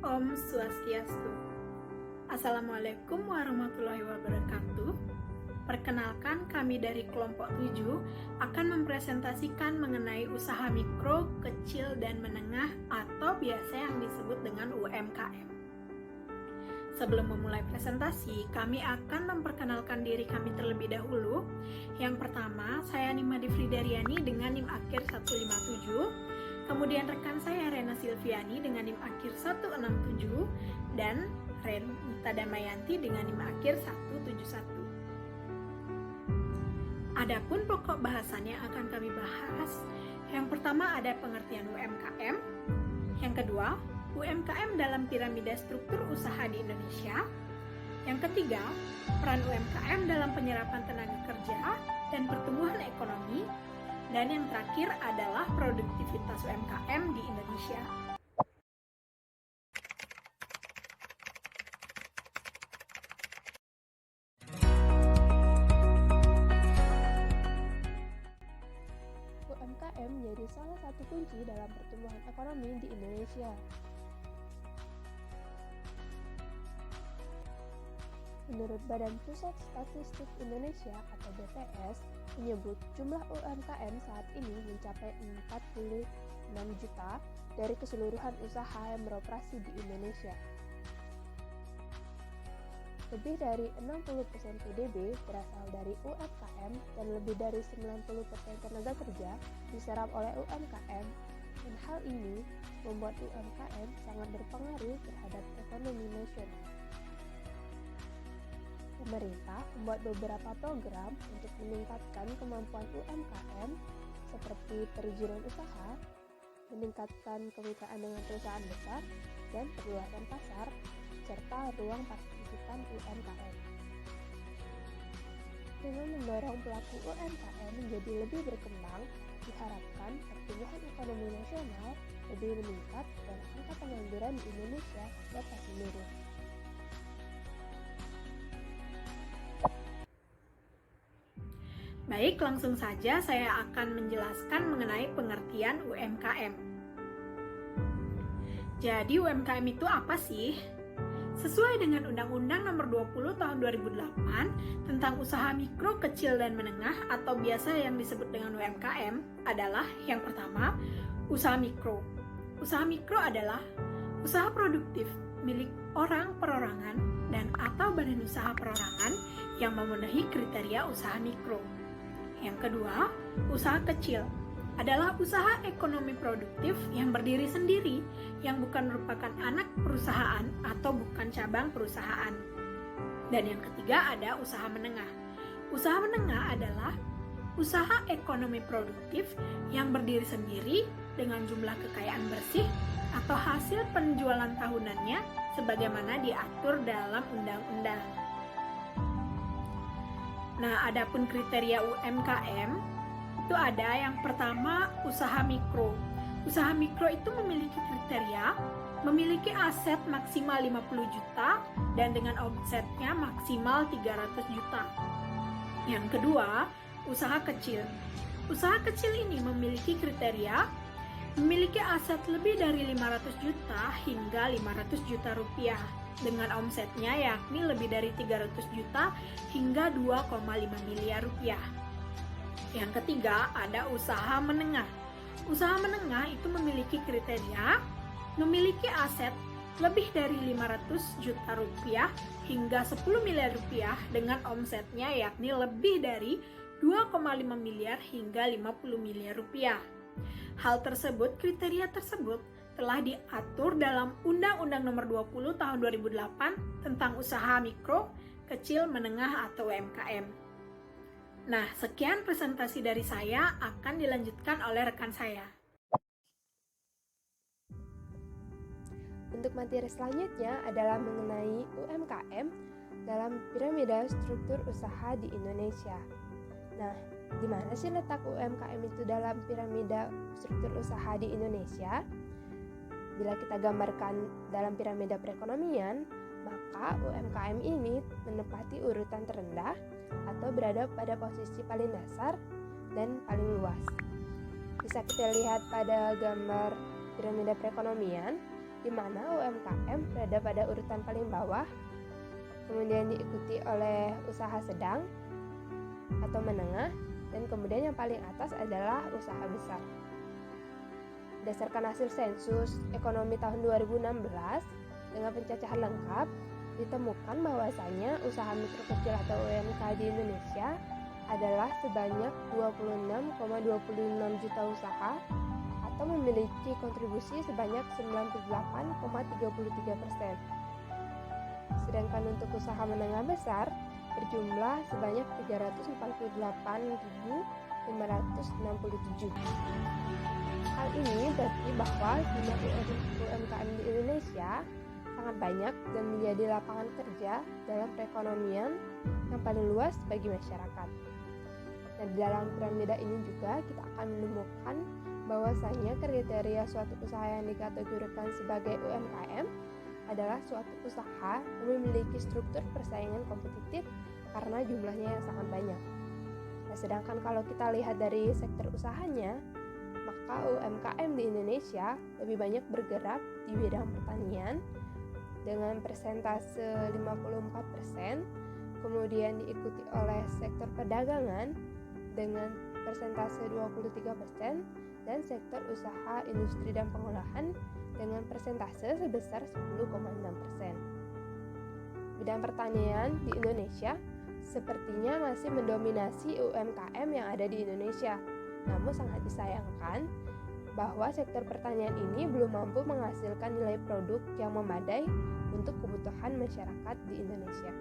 Om Swastiastu. Assalamualaikum warahmatullahi wabarakatuh. Perkenalkan, kami dari kelompok 7 akan mempresentasikan mengenai usaha mikro, kecil, dan menengah atau biasa yang disebut dengan UMKM. Sebelum memulai presentasi, kami akan memperkenalkan diri kami terlebih dahulu. Yang pertama, saya Nimade Fridaryani dengan NIM akhir 157. Kemudian rekan saya Rena Silviani dengan NIM akhir 167 dan Renita Damayanti dengan NIM akhir 171. Adapun pokok bahasan yang akan kami bahas, yang pertama ada pengertian UMKM, yang kedua UMKM dalam piramida struktur usaha di Indonesia, yang ketiga peran UMKM dalam penyerapan tenaga kerja dan pertumbuhan ekonomi, dan yang terakhir adalah produktivitas UMKM di Indonesia. UMKM menjadi salah satu kunci dalam pertumbuhan ekonomi di Indonesia. Menurut Badan Pusat Statistik Indonesia atau BPS, menyebut jumlah UMKM saat ini mencapai 46 juta dari keseluruhan usaha yang beroperasi di Indonesia. Lebih dari 60% PDB berasal dari UMKM dan lebih dari 90% tenaga kerja diserap oleh UMKM, dan hal ini membuat UMKM sangat berpengaruh terhadap ekonomi nasional. Pemerintah membuat beberapa program untuk meningkatkan kemampuan UMKM seperti perizinan usaha, meningkatkan kemitraan dengan perusahaan besar, dan perluasan pasar, serta ruang partisipan UMKM. Dengan mendorong pelaku UMKM menjadi lebih berkembang, diharapkan pertumbuhan ekonomi nasional lebih meningkat dan angka pengangguran di Indonesia dapat menurun. Baik, langsung saja saya akan menjelaskan mengenai pengertian UMKM. Jadi UMKM itu apa sih? Sesuai dengan Undang-Undang Nomor 20 Tahun 2008 tentang usaha mikro, kecil, dan menengah atau biasa yang disebut dengan UMKM adalah yang pertama, usaha mikro. Usaha mikro adalah usaha produktif milik orang perorangan dan atau badan usaha perorangan yang memenuhi kriteria usaha mikro. Yang kedua, usaha kecil adalah usaha ekonomi produktif yang berdiri sendiri, yang bukan merupakan anak perusahaan atau bukan cabang perusahaan. Dan yang ketiga ada usaha menengah. Usaha menengah adalah usaha ekonomi produktif yang berdiri sendiri dengan jumlah kekayaan bersih atau hasil penjualan tahunannya sebagaimana diatur dalam undang-undang. Nah, adapun kriteria UMKM itu ada yang pertama usaha mikro. Usaha mikro itu memiliki kriteria memiliki aset maksimal 50 juta dan dengan omsetnya maksimal 300 juta. Yang kedua, usaha kecil. Usaha kecil ini memiliki kriteria memiliki aset lebih dari 500 juta hingga 500 juta rupiah dengan omsetnya yakni lebih dari 300 juta hingga 2,5 miliar rupiah. Yang ketiga ada usaha menengah. Usaha menengah itu memiliki kriteria memiliki aset lebih dari 500 juta rupiah hingga 10 miliar rupiah dengan omsetnya yakni lebih dari 2,5 miliar hingga 50 miliar rupiah. Hal tersebut, kriteria tersebut telah diatur dalam Undang-Undang Nomor 20 Tahun 2008 tentang usaha mikro, kecil, menengah atau UMKM. Nah, sekian presentasi dari saya, akan dilanjutkan oleh rekan saya. Untuk materi selanjutnya adalah mengenai UMKM dalam piramida struktur usaha di Indonesia. Nah, di mana sih letak UMKM itu dalam piramida struktur usaha di Indonesia? Bila kita gambarkan dalam piramida perekonomian, maka UMKM ini menempati urutan terendah atau berada pada posisi paling dasar dan paling luas. Bisa kita lihat pada gambar piramida perekonomian, di di mana UMKM berada pada urutan paling bawah, kemudian diikuti oleh usaha sedang atau menengah, dan kemudian yang paling atas adalah usaha besar. Berdasarkan hasil sensus ekonomi tahun 2016 dengan pencacahan lengkap, ditemukan bahwasanya usaha mikro kecil atau UMK di Indonesia adalah sebanyak 26,26 juta usaha atau memiliki kontribusi sebanyak 98,33%. Sedangkan untuk usaha menengah besar berjumlah sebanyak 348.567. Hal ini berarti bahwa jumlah UMKM di Indonesia sangat banyak dan menjadi lapangan kerja dalam perekonomian yang paling luas bagi masyarakat. Nah, di dalam piramida ini juga kita akan menemukan bahwasanya kriteria suatu usaha yang dikategorikan sebagai UMKM adalah suatu usaha yang memiliki struktur persaingan kompetitif karena jumlahnya yang sangat banyak. Nah, sedangkan kalau kita lihat dari sektor usahanya, maka UMKM di Indonesia lebih banyak bergerak di bidang pertanian dengan persentase 54%, kemudian diikuti oleh sektor perdagangan dengan persentase 23%, dan sektor usaha industri dan pengolahan dengan persentase sebesar 10,6%. Bidang pertanian di Indonesia sepertinya masih mendominasi UMKM yang ada di Indonesia. Namun sangat disayangkan bahwa sektor pertanian ini belum mampu menghasilkan nilai produk yang memadai untuk kebutuhan masyarakat di Indonesia.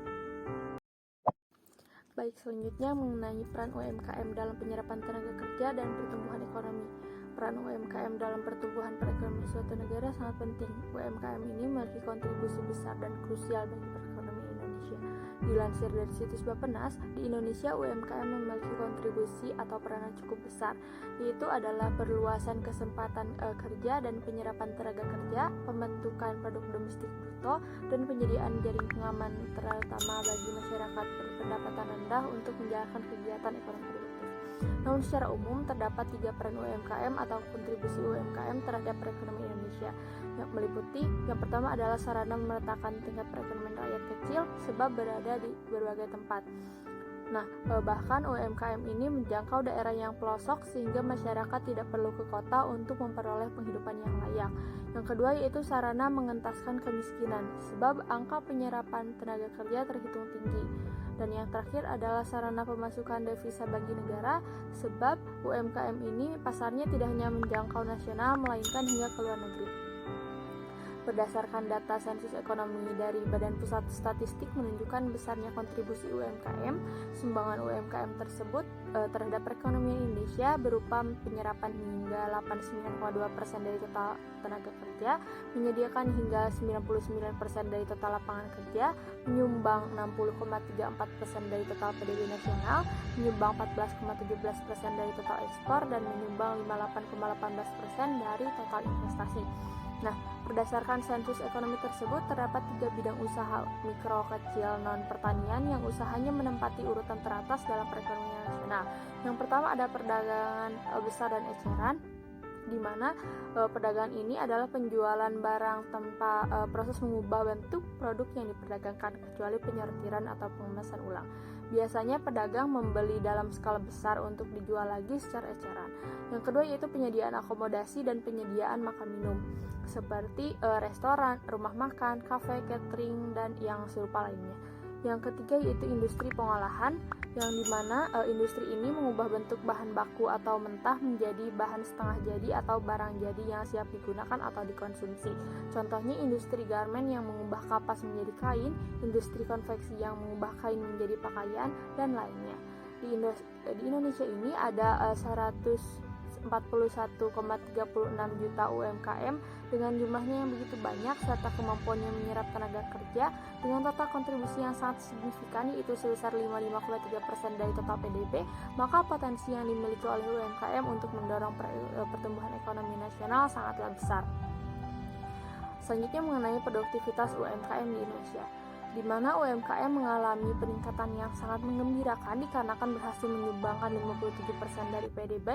Baik, selanjutnya mengenai peran UMKM dalam penyerapan tenaga kerja dan pertumbuhan ekonomi. Peran UMKM dalam pertumbuhan perekonomian suatu negara sangat penting. UMKM ini memiliki kontribusi besar dan krusial bagi perekonomian Indonesia. Dilansir dari situs Bappenas, di Indonesia UMKM memiliki kontribusi atau peranan cukup besar, yaitu adalah perluasan kesempatan kerja dan penyerapan tenaga kerja, pembentukan produk domestik bruto, dan penyediaan jaring pengaman terutama bagi masyarakat berpendapatan rendah untuk menjalankan kegiatan ekonomi produktif. Namun secara umum terdapat 3 peran UMKM atau kontribusi UMKM terhadap perekonomian Indonesia, yang meliputi yang pertama adalah sarana meletakkan tingkat perekonomian rakyat kecil sebab berada di berbagai tempat. Nah, bahkan UMKM ini menjangkau daerah yang pelosok sehingga masyarakat tidak perlu ke kota untuk memperoleh penghidupan yang layak. Yang kedua yaitu sarana mengentaskan kemiskinan sebab angka penyerapan tenaga kerja terhitung tinggi. Dan yang terakhir adalah sarana pemasukan devisa bagi negara sebab UMKM ini pasarnya tidak hanya menjangkau nasional melainkan hingga ke luar negeri. Berdasarkan data sensus ekonomi dari Badan Pusat Statistik menunjukkan besarnya kontribusi UMKM, sumbangan UMKM tersebut terhadap perekonomian Indonesia berupa penyerapan hingga 89,2% dari total tenaga kerja, menyediakan hingga 99% dari total lapangan kerja, menyumbang 60,34% dari total PDB nasional, menyumbang 14,17% dari total ekspor, dan menyumbang 58,18% dari total investasi. Nah, berdasarkan sensus ekonomi tersebut terdapat 3 bidang usaha mikro kecil non pertanian yang usahanya menempati urutan teratas dalam perekonomian nasional. Yang pertama ada perdagangan besar dan eceran, di mana perdagangan ini adalah penjualan barang tanpa proses mengubah bentuk produk yang diperdagangkan kecuali penyortiran atau pengemasan ulang. Biasanya pedagang membeli dalam skala besar untuk dijual lagi secara eceran. Yang kedua yaitu penyediaan akomodasi dan penyediaan makan minum seperti restoran, rumah makan, kafe, catering, dan yang serupa lainnya. Yang ketiga yaitu industri pengolahan, yang dimana industri ini mengubah bentuk bahan baku atau mentah menjadi bahan setengah jadi atau barang jadi yang siap digunakan atau dikonsumsi. Contohnya industri garmen yang mengubah kapas menjadi kain, industri konveksi yang mengubah kain menjadi pakaian, dan lainnya. Di Indonesia ini ada 141,36 juta UMKM dengan jumlahnya yang begitu banyak serta kemampuannya menyerap tenaga kerja dengan total kontribusi yang sangat signifikan yaitu sebesar 55,3% dari total PDB, maka potensi yang dimiliki oleh UMKM untuk mendorong pertumbuhan ekonomi nasional sangatlah besar. Selanjutnya mengenai produktivitas UMKM di Indonesia. di mana UMKM mengalami peningkatan yang sangat menggembirakan dikarenakan berhasil menyumbangkan 57% dari PDB,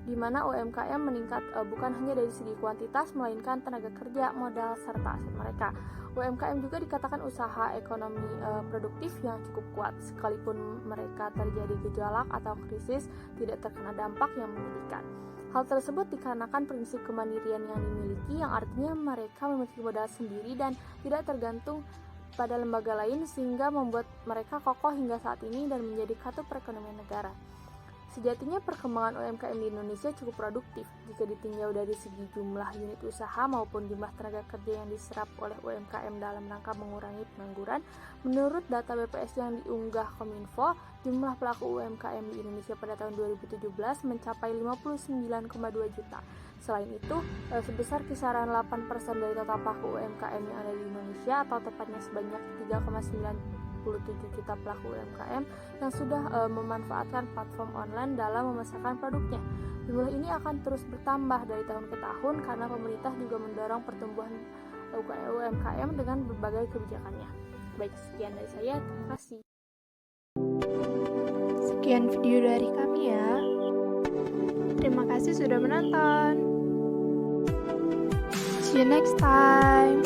di mana UMKM meningkat bukan hanya dari segi kuantitas melainkan tenaga kerja, modal, serta aset mereka. UMKM juga dikatakan usaha ekonomi produktif yang cukup kuat, sekalipun mereka terjadi gejolak atau krisis tidak terkena dampak yang menyedihkan. Hal tersebut dikarenakan prinsip kemandirian yang dimiliki, yang artinya mereka memiliki modal sendiri dan tidak tergantung pada lembaga lain, sehingga membuat mereka kokoh hingga saat ini dan menjadi kartu perekonomian negara. Sejatinya perkembangan UMKM di Indonesia cukup produktif jika ditinjau dari segi jumlah unit usaha maupun jumlah tenaga kerja yang diserap oleh UMKM dalam rangka mengurangi pengangguran. Menurut data BPS yang diunggah Kominfo, jumlah pelaku UMKM di Indonesia pada tahun 2017 mencapai 59,2 juta. Selain itu, sebesar kisaran 8% dari total pelaku UMKM yang ada di Indonesia, atau tepatnya sebanyak 3,97 juta pelaku UMKM yang sudah memanfaatkan platform online dalam memasarkan produknya. Jumlah ini akan terus bertambah dari tahun ke tahun karena pemerintah juga mendorong pertumbuhan UMKM dengan berbagai kebijakannya. Baik, sekian dari saya. Terima kasih. Sekian video dari kami ya. Terima kasih sudah menonton. See you next time.